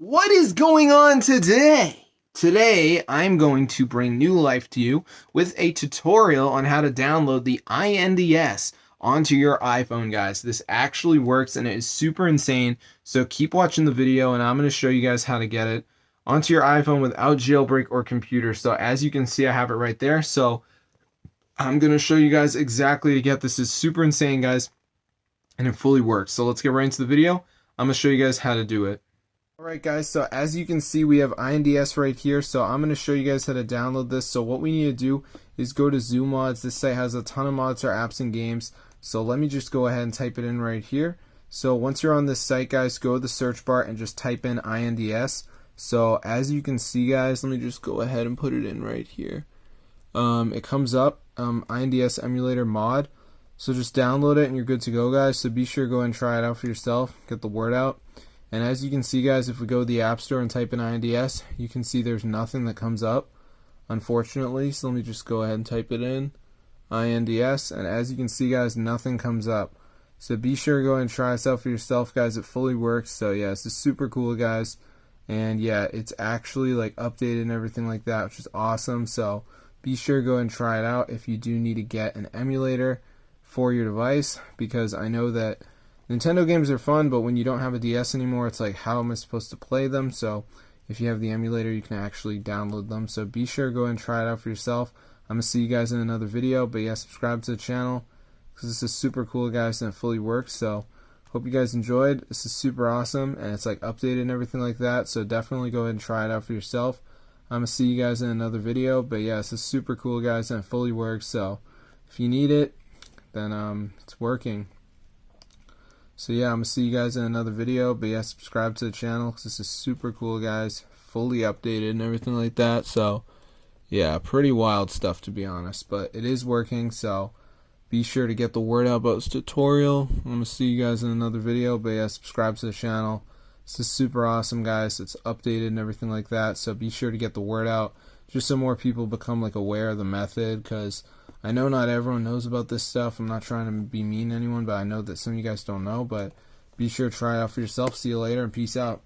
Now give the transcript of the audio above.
What is going on today? Today, I'm going to bring new life to you with a tutorial on how to download the iNDS onto your iPhone, guys. This actually works and it is super insane. So keep watching the video and I'm going to show you guys how to get it onto your iPhone without jailbreak or computer. So as you can see, I have it right there. So I'm going to show you guys exactly to get this. Is super insane, guys, and it fully works. So let's get right into the video. I'm going to show you guys how to do it. Alright guys, so as you can see we have iNDS right here, so I'm going to show you guys how to download this. So what we need to do is go to Zoo Mods. This site has a ton of mods for apps and games, so let me just go ahead and type it in right here. So once you're on this site, guys, go to the search bar and just type in iNDS. So as you can see, guys, let me just go ahead and put it in right here. It comes up, iNDS Emulator Mod, so just download it and you're good to go, guys. So be sure to go and try it out for yourself, get the word out. And as you can see, guys, if we go to the App Store and type in iNDS, you can see there's nothing that comes up, unfortunately. So let me just go ahead and type it in, iNDS, and as you can see, guys, nothing comes up. So be sure to go and try this out for yourself, guys. It fully works. So yeah, this is super cool, guys. And yeah, it's actually like updated and everything like that, which is awesome. So be sure to go and try it out if you do need to get an emulator for your device, because I know that Nintendo games are fun, but when you don't have a DS anymore, it's like, how am I supposed to play them? So if you have the emulator, you can actually download them. So be sure to go and try it out for yourself. I'm going to see you guys in another video, but yeah, subscribe to the channel because this is super cool, guys, and it fully works. So hope you guys enjoyed. This is super awesome, and it's like updated and everything like that. So definitely go ahead and try it out for yourself. I'm going to see you guys in another video, but yeah, this is super cool, guys, and it fully works. So if you need it, then it's working. So yeah, I'm going to see you guys in another video, but yeah, subscribe to the channel because this is super cool, guys, fully updated and everything like that. So yeah, pretty wild stuff, to be honest, but it is working. So be sure to get the word out about this tutorial. I'm going to see you guys in another video, but yeah, subscribe to the channel. This is super awesome, guys. It's updated and everything like that, so be sure to get the word out just so more people become like aware of the method, because I know not everyone knows about this stuff. I'm not trying to be mean to anyone, but I know that some of you guys don't know. But be sure to try it out for yourself. See you later, and peace out.